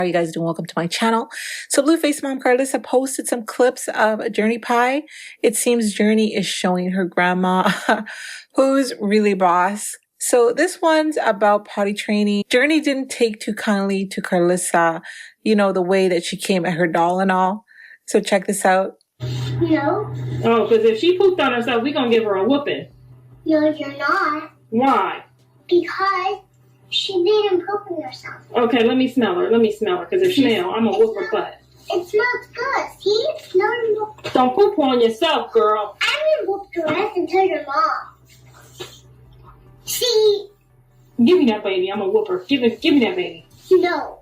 How are you guys doing? Welcome to my channel. So Blueface Mom Karlissa posted some clips of Journey Pie. It seems Journey is showing her grandma who's really boss. So this one's about potty training. Journey didn't take too kindly to Karlissa, you know, the way that she came at her doll and all. So check this out. No. Oh, because if she pooped on herself, we're going to give her a whooping. No, you're not. Why? Because she didn't poop on herself. Okay, let me smell her. Because if smell, I'm going to whoop her butt. It smells good. See? It smells good. Don't poop on yourself, girl. I will whoop your ass and tell your mom. See? Give me that baby. I'm going to whoop her. Give me that baby. No.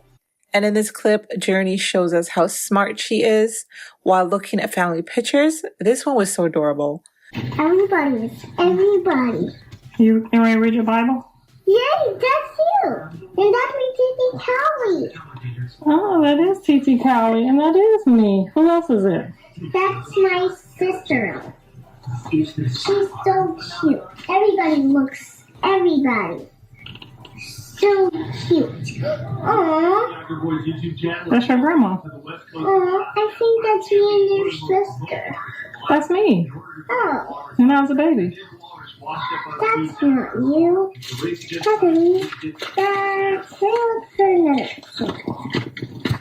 And in this clip, Journey shows us how smart she is while looking at family pictures. This one was so adorable. Everybody. You ready to read your Bible? Yay, that's you. And that's me, Titi Cowie. Oh, that is Titi Cowie, and that is me. Who else is it? That's my sister. She's so cute. Everybody. So cute. Aww. That's your grandma. Aww, I think that's me and your sister. That's me. Oh, When I was a baby. that's not you. That's me. That's another picture.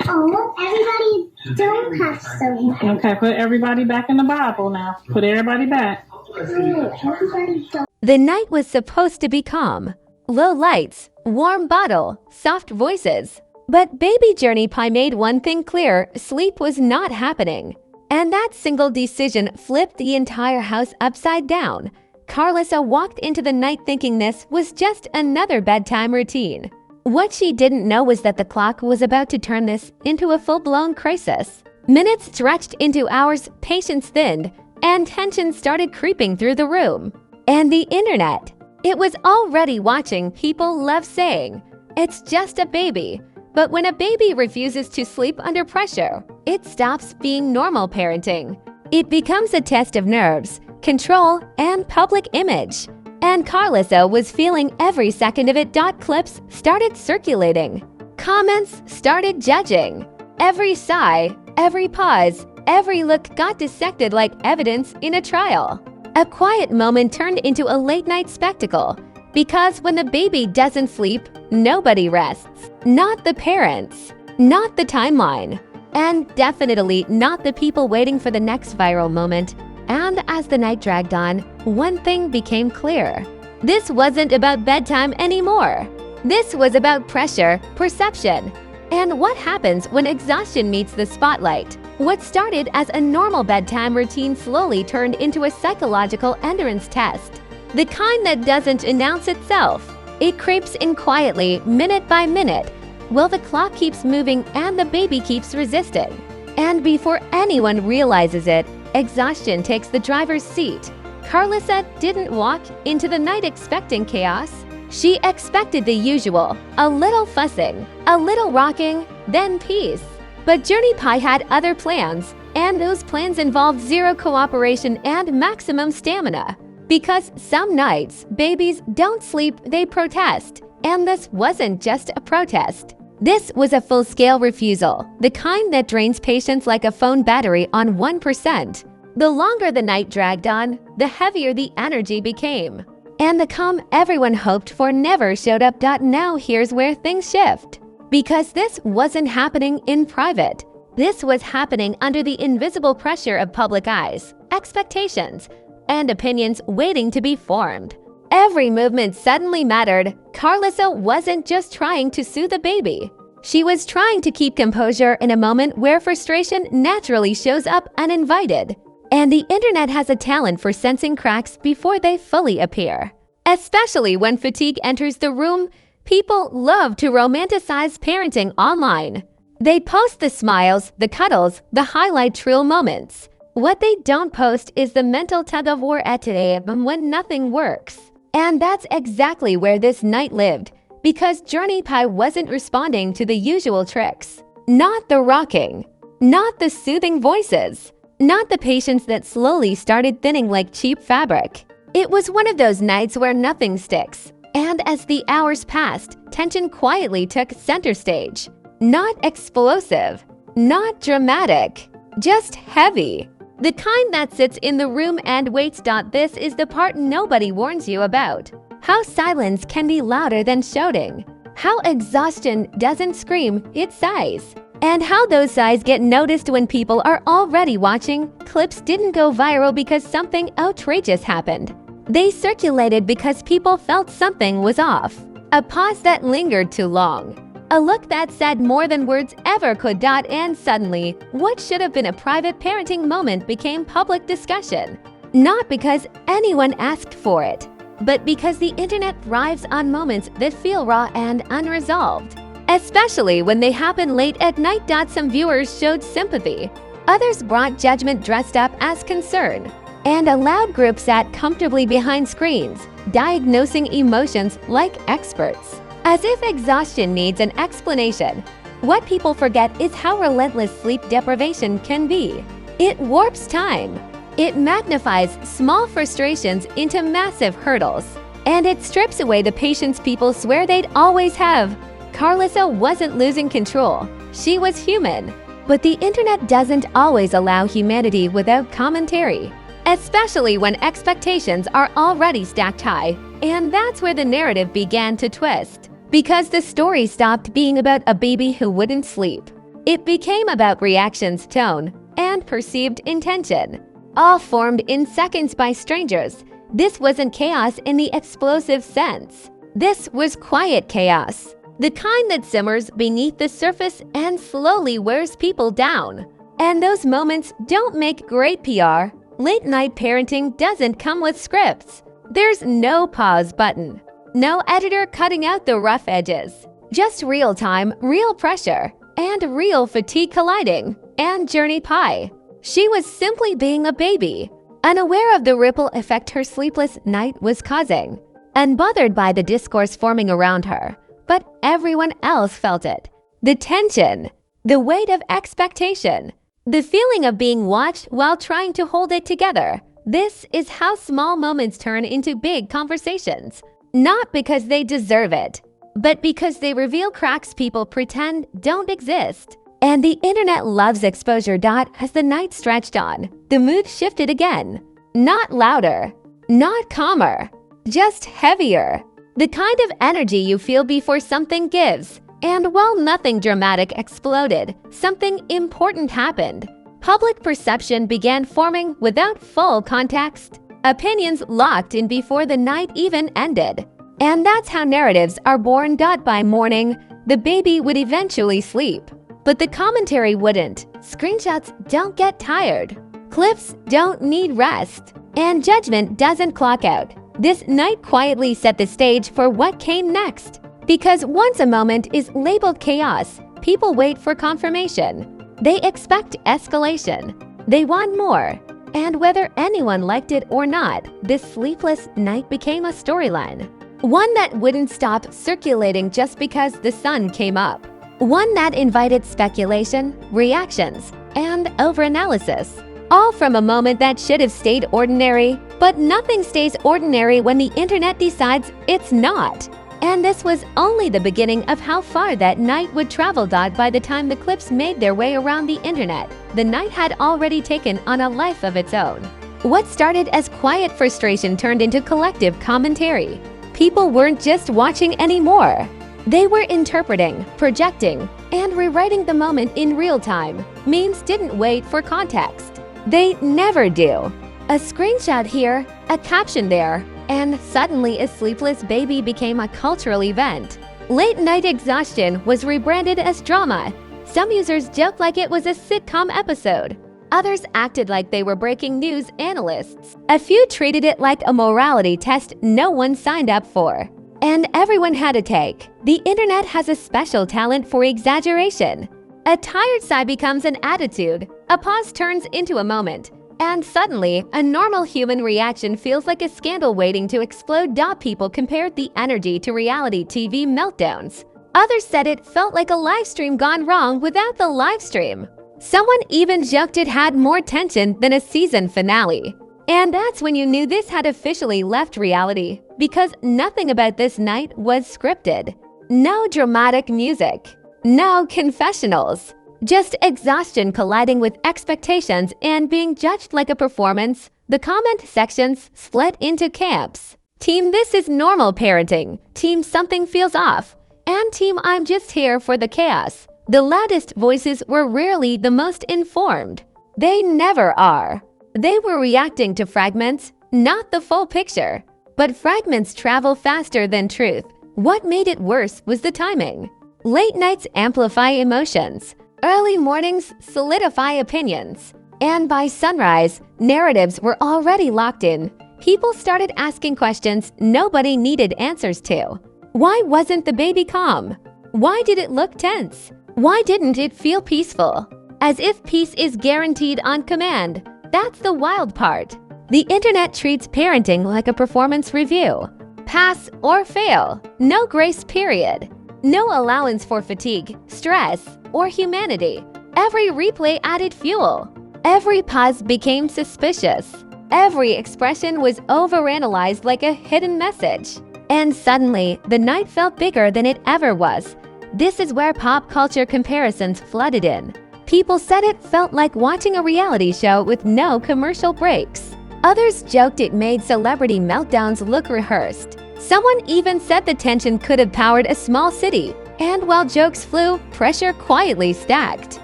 Oh, everybody don't have so. Okay, put everybody back in the Bible now. Put everybody back. Everybody don't. The night was supposed to be calm. Low lights, warm bottle, soft voices. But baby Journey Pie made one thing clear: sleep was not happening. And that single decision flipped the entire house upside down. Karlissa walked into the night thinking this was just another bedtime routine. What she didn't know was that the clock was about to turn this into a full-blown crisis. Minutes stretched into hours, patience thinned, and tension started creeping through the room. And the internet. It was already watching people love saying, "It's just a baby." But when a baby refuses to sleep under pressure, it stops being normal parenting. It becomes a test of nerves, control, and public image. And Karlissa was feeling every second of it. Clips started circulating. Comments started judging. Every sigh, every pause, every look got dissected like evidence in a trial. A quiet moment turned into a late-night spectacle. Because when the baby doesn't sleep, nobody rests. Not the parents, not the timeline, and definitely not the people waiting for the next viral moment. And as the night dragged on, one thing became clear. This wasn't about bedtime anymore. This was about pressure, perception, and what happens when exhaustion meets the spotlight. What started as a normal bedtime routine slowly turned into a psychological endurance test. The kind that doesn't announce itself. It creeps in quietly, minute by minute, while the clock keeps moving and the baby keeps resisting. And before anyone realizes it, exhaustion takes the driver's seat. Karlissa didn't walk into the night expecting chaos. She expected the usual, a little fussing, a little rocking, then peace. But Journey Pie had other plans, and those plans involved zero cooperation and maximum stamina. Because some nights, babies don't sleep, they protest. And this wasn't just a protest. This was a full-scale refusal, the kind that drains patience like a phone battery on 1%. The longer the night dragged on, the heavier the energy became. And the calm everyone hoped for never showed up. Now here's where things shift. Because this wasn't happening in private. This was happening under the invisible pressure of public eyes, expectations, and opinions waiting to be formed. Every movement suddenly mattered. Karlissa wasn't just trying to soothe the baby. She was trying to keep composure in a moment where frustration naturally shows up uninvited. And the internet has a talent for sensing cracks before they fully appear. Especially when fatigue enters the room, people love to romanticize parenting online. They post the smiles, the cuddles, the highlight reel moments. What they don't post is the mental tug-of-war at today when nothing works. And that's exactly where this night lived, because Journey Pie wasn't responding to the usual tricks. Not the rocking, not the soothing voices, not the patience that slowly started thinning like cheap fabric. It was one of those nights where nothing sticks. And as the hours passed, tension quietly took center stage. Not explosive. Not dramatic. Just heavy. The kind that sits in the room and waits. This is the part nobody warns you about. How silence can be louder than shouting. How exhaustion doesn't scream, it sighs. And how those sighs get noticed when people are already watching. Clips didn't go viral because something outrageous happened. They circulated because people felt something was off. A pause that lingered too long. A look that said more than words ever could. And suddenly, what should have been a private parenting moment became public discussion. Not because anyone asked for it, but because the internet thrives on moments that feel raw and unresolved. Especially when they happen late at night. Some viewers showed sympathy. Others brought judgment dressed up as concern. And a loud group sat comfortably behind screens, diagnosing emotions like experts. As if exhaustion needs an explanation. What people forget is how relentless sleep deprivation can be. It warps time. It magnifies small frustrations into massive hurdles. And it strips away the patience people swear they'd always have. Karlissa wasn't losing control. She was human. But the internet doesn't always allow humanity without commentary. Especially when expectations are already stacked high. And that's where the narrative began to twist. Because the story stopped being about a baby who wouldn't sleep. It became about reactions, tone, and perceived intention. All formed in seconds by strangers. This wasn't chaos in the explosive sense. This was quiet chaos. The kind that simmers beneath the surface and slowly wears people down. And those moments don't make great PR. Late-night parenting doesn't come with scripts. There's no pause button. No editor cutting out the rough edges. Just real time, real pressure, and real fatigue colliding. And Journey Pie. She was simply being a baby, unaware of the ripple effect her sleepless night was causing. Unbothered by the discourse forming around her. But everyone else felt it. The tension, the weight of expectation, the feeling of being watched while trying to hold it together. This is how small moments turn into big conversations. Not because they deserve it, but because they reveal cracks people pretend don't exist. And the internet loves exposure. As the night stretched on, the mood shifted again. Not louder, not calmer, just heavier. The kind of energy you feel before something gives. And while nothing dramatic exploded, something important happened. Public perception began forming without full context. Opinions locked in before the night even ended. And that's how narratives are born. By morning, the baby would eventually sleep. But the commentary wouldn't. Screenshots don't get tired. Clips don't need rest. And judgment doesn't clock out. This night quietly set the stage for what came next. Because once a moment is labeled chaos, people wait for confirmation. They expect escalation. They want more. And whether anyone liked it or not, this sleepless night became a storyline. One that wouldn't stop circulating just because the sun came up. One that invited speculation, reactions, and overanalysis. All from a moment that should have stayed ordinary. But nothing stays ordinary when the internet decides it's not. And this was only the beginning of how far that night would travel. By the time the clips made their way around the internet, the night had already taken on a life of its own. What started as quiet frustration turned into collective commentary. People weren't just watching anymore. They were interpreting, projecting, and rewriting the moment in real time. Memes didn't wait for context. They never do. A screenshot here, a caption there, and suddenly a sleepless baby became a cultural event. Late-night exhaustion was rebranded as drama. Some users joked like it was a sitcom episode. Others acted like they were breaking news analysts. A few treated it like a morality test no one signed up for. And everyone had a take. The internet has a special talent for exaggeration. A tired sigh becomes an attitude. A pause turns into a moment. And suddenly, a normal human reaction feels like a scandal waiting to explode. People compared the energy to reality TV meltdowns. Others said it felt like a live stream gone wrong without the live stream. Someone even joked it had more tension than a season finale. And that's when you knew this had officially left reality, because nothing about this night was scripted. No dramatic music, No confessionals. Just exhaustion colliding with expectations and being judged like a performance. The comment sections split into camps. Team This Is Normal Parenting, Team Something Feels Off, and Team I'm Just Here for the Chaos. The loudest voices were rarely the most informed. They never are. They were reacting to fragments, not the full picture. But fragments travel faster than truth. What made it worse was the timing. Late nights amplify emotions. Early mornings solidify opinions. And by sunrise, narratives were already locked in. People started asking questions nobody needed answers to. Why wasn't the baby calm? Why did it look tense? Why didn't it feel peaceful? As if peace is guaranteed on command. That's the wild part. The internet treats parenting like a performance review. Pass or fail. No grace period. No allowance for fatigue, stress, or humanity. Every replay added fuel. Every pause became suspicious. Every expression was overanalyzed like a hidden message. And suddenly, the night felt bigger than it ever was. This is where pop culture comparisons flooded in. People said it felt like watching a reality show with no commercial breaks. Others joked it made celebrity meltdowns look rehearsed. Someone even said the tension could have powered a small city. And while jokes flew, pressure quietly stacked.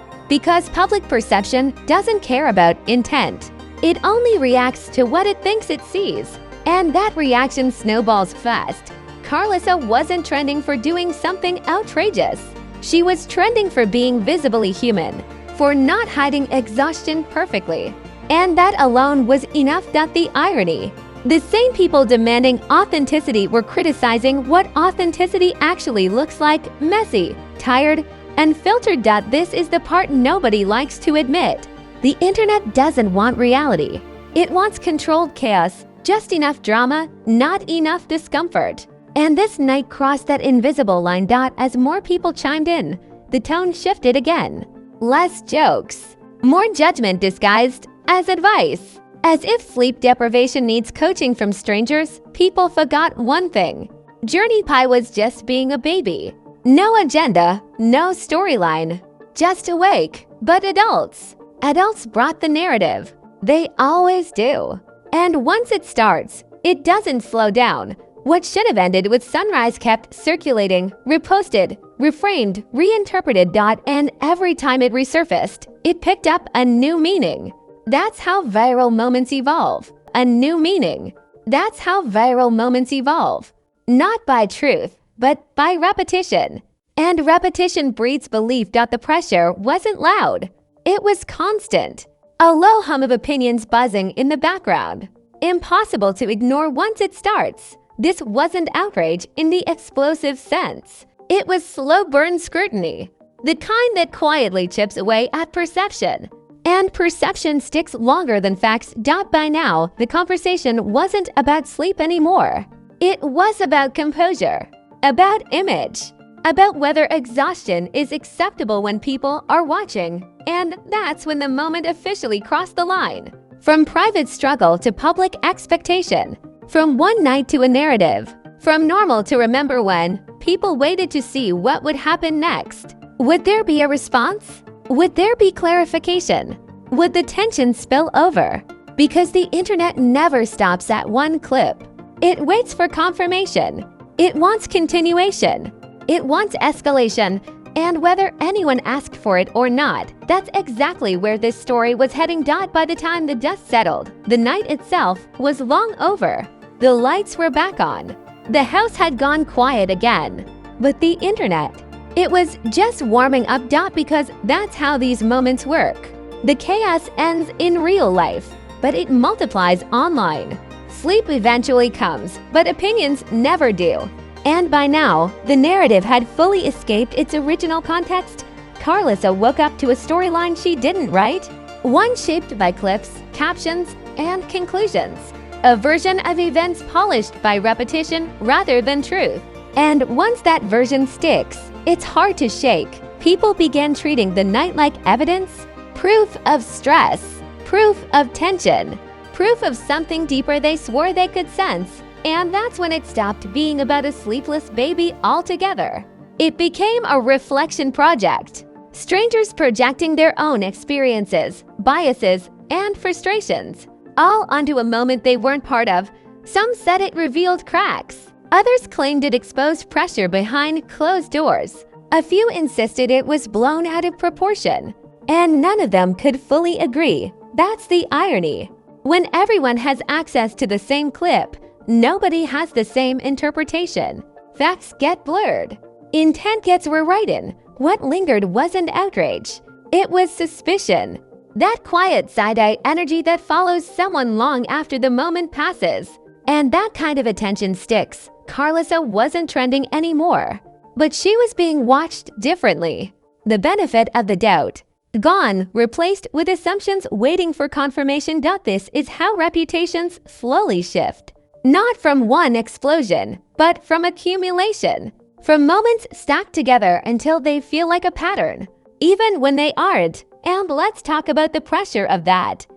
Because public perception doesn't care about intent. It only reacts to what it thinks it sees. And that reaction snowballs fast. Karlissa wasn't trending for doing something outrageous. She was trending for being visibly human, for not hiding exhaustion perfectly. And that alone was enough. The irony. The same people demanding authenticity were criticizing what authenticity actually looks like: messy, tired, and filtered. This is the part nobody likes to admit. The internet doesn't want reality. It wants controlled chaos, just enough drama, not enough discomfort. And this night crossed that invisible line. As more people chimed in, the tone shifted again. Less jokes, more judgment disguised as advice. As if sleep deprivation needs coaching from strangers, people forgot one thing. Journey Pie was just being a baby. No agenda, no storyline. Just awake, but adults. Adults brought the narrative. They always do. And once it starts, it doesn't slow down. What should have ended with sunrise kept circulating, reposted, reframed, reinterpreted. And every time it resurfaced, it picked up a new meaning. That's how viral moments evolve. A new meaning. That's how viral moments evolve. Not by truth, but by repetition. And repetition breeds belief. The pressure wasn't loud. It was constant. A low hum of opinions buzzing in the background. Impossible to ignore once it starts. This wasn't outrage in the explosive sense. It was slow burn scrutiny. The kind that quietly chips away at perception. And perception sticks longer than facts. By now, the conversation wasn't about sleep anymore. It was about composure, about image, about whether exhaustion is acceptable when people are watching. And that's when the moment officially crossed the line. From private struggle to public expectation. From one night to a narrative. From normal to remember when. People waited to see what would happen next. Would there be a response? Would there be clarification? Would the tension spill over? Because the internet never stops at one clip. It waits for confirmation. It wants continuation. It wants escalation. And whether anyone asked for it or not, that's exactly where this story was heading. By the time the dust settled, the night itself was long over. The lights were back on. The house had gone quiet again. But the internet, it was just warming up. Because that's how these moments work. The chaos ends in real life, but it multiplies online. Sleep eventually comes, but opinions never do. And by now, the narrative had fully escaped its original context. Karlissa woke up to a storyline she didn't write. One shaped by clips, captions, and conclusions. A version of events polished by repetition rather than truth. And once that version sticks, it's hard to shake. People began treating the night like evidence, proof of stress, proof of tension, proof of something deeper they swore they could sense. And that's when it stopped being about a sleepless baby altogether. It became a reflection project. Strangers projecting their own experiences, biases, and frustrations, all onto a moment they weren't part of. Some said it revealed cracks. Others claimed it exposed pressure behind closed doors. A few insisted it was blown out of proportion. And none of them could fully agree. That's the irony. When everyone has access to the same clip, nobody has the same interpretation. Facts get blurred. Intent gets rewritten. What lingered wasn't outrage. It was suspicion. That quiet side-eye energy that follows someone long after the moment passes. And that kind of attention sticks. Karlissa wasn't trending anymore. But she was being watched differently. The benefit of the doubt gone, replaced with assumptions waiting for confirmation. This is how reputations slowly shift. Not from one explosion, but from accumulation. From moments stacked together until they feel like a pattern, even when they aren't. And let's talk about the pressure of that.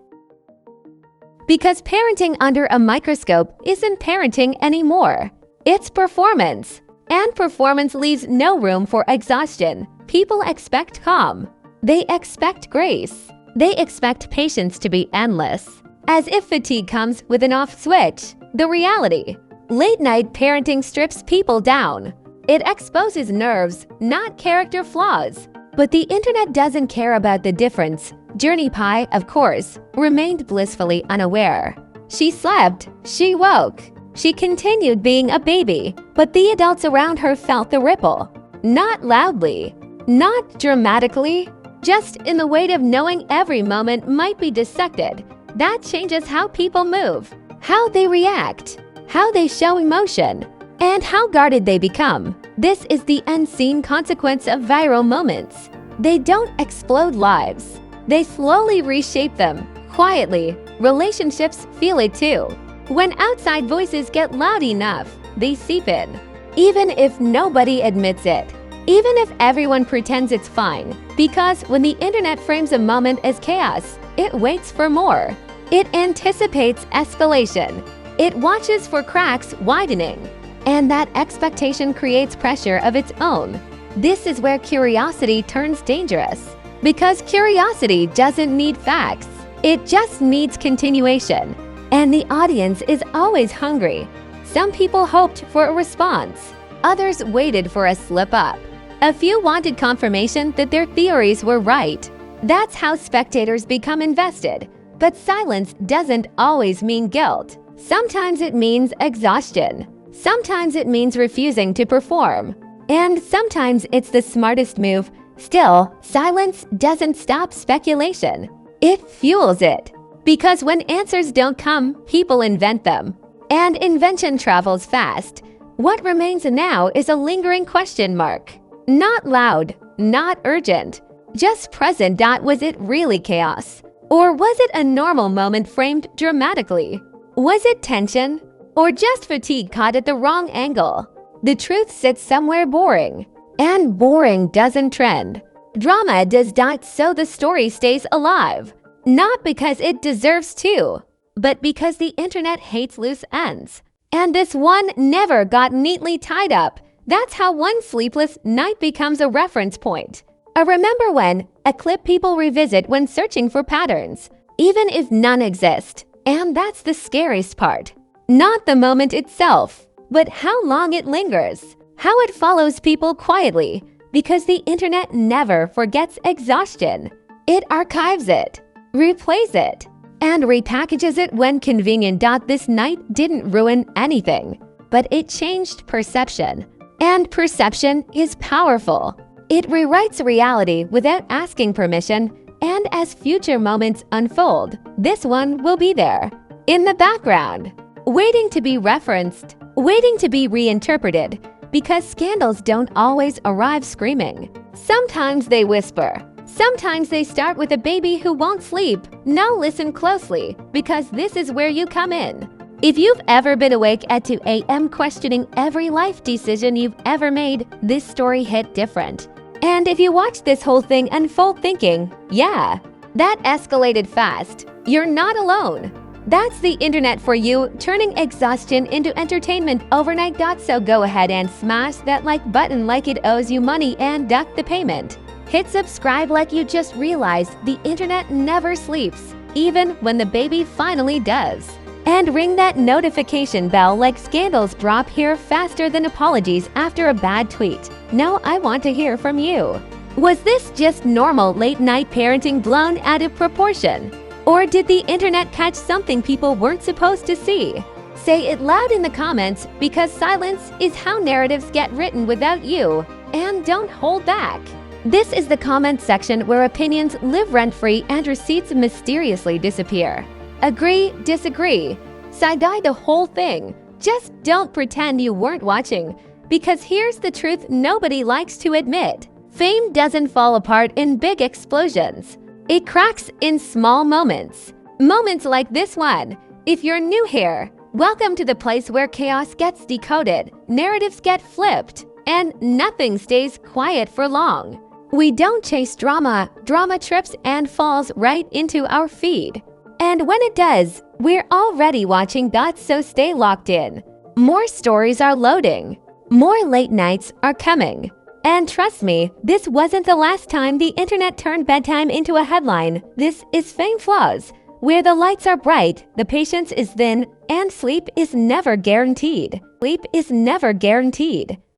Because parenting under a microscope isn't parenting anymore. It's performance. And performance leaves no room for exhaustion. People expect calm. They expect grace. They expect patience to be endless. As if fatigue comes with an off switch. The reality. Late-night parenting strips people down. It exposes nerves, not character flaws. But the internet doesn't care about the difference. Journey Pie, of course, remained blissfully unaware. She slept. She woke. She continued being a baby, but the adults around her felt the ripple. Not loudly. Not dramatically. Just in the weight of knowing every moment might be dissected. That changes how people move, how they react, how they show emotion, and how guarded they become. This is the unseen consequence of viral moments. They don't explode lives. They slowly reshape them. Quietly, relationships feel it too. When outside voices get loud enough, they seep in. Even if nobody admits it. Even if everyone pretends it's fine. Because when the internet frames a moment as chaos, it waits for more. It anticipates escalation. It watches for cracks widening. And that expectation creates pressure of its own. This is where curiosity turns dangerous. Because curiosity doesn't need facts. It just needs continuation. And the audience is always hungry. Some people hoped for a response. Others waited for a slip-up. A few wanted confirmation that their theories were right. That's how spectators become invested. But silence doesn't always mean guilt. Sometimes it means exhaustion. Sometimes it means refusing to perform. And sometimes it's the smartest move. Still, silence doesn't stop speculation. It fuels it. Because when answers don't come, people invent them. And invention travels fast. What remains now is a lingering question mark. Not loud, not urgent, just present. Was it really chaos? Or was it a normal moment framed dramatically? Was it tension? Or just fatigue caught at the wrong angle? The truth sits somewhere boring. And boring doesn't trend. Drama does not, so the story stays alive. Not because it deserves to, but because the internet hates loose ends. And this one never got neatly tied up. That's how one sleepless night becomes a reference point. A remember when, a clip people revisit when searching for patterns, even if none exist. And that's the scariest part. Not the moment itself, but how long it lingers. How it follows people quietly, because the internet never forgets exhaustion. It archives it, replays it, and repackages it when convenient. This night didn't ruin anything, but it changed perception. And perception is powerful. It rewrites reality without asking permission, and as future moments unfold, this one will be there, in the background, waiting to be referenced, waiting to be reinterpreted, because scandals don't always arrive screaming. Sometimes they whisper. Sometimes they start with a baby who won't sleep. Now listen closely, because this is where you come in. If you've ever been awake at 2 a.m. questioning every life decision you've ever made, this story hit different. And if you watched this whole thing unfold thinking, yeah, that escalated fast, you're not alone. That's the internet for you, turning exhaustion into entertainment overnight. So go ahead and smash that like button like it owes you money and duck the payment. Hit subscribe like you just realized the internet never sleeps, even when the baby finally does. And ring that notification bell like scandals drop here faster than apologies after a bad tweet. Now I want to hear from you. Was this just normal late-night parenting blown out of proportion? Or did the internet catch something people weren't supposed to see? Say it loud in the comments, because silence is how narratives get written without you. And don't hold back. This is the comment section where opinions live rent-free and receipts mysteriously disappear. Agree, disagree, side-eye the whole thing. Just don't pretend you weren't watching, because here's the truth nobody likes to admit. Fame doesn't fall apart in big explosions. It cracks in small moments. Moments like this one. If you're new here, welcome to the place where chaos gets decoded, narratives get flipped, and nothing stays quiet for long. We don't chase drama. Drama trips and falls right into our feed. And when it does, we're already watching. So stay locked in. More stories are loading. More late nights are coming. And trust me, this wasn't the last time the internet turned bedtime into a headline. This is Fame Flaws, where the lights are bright, the patience is thin, and sleep is never guaranteed. Sleep is never guaranteed.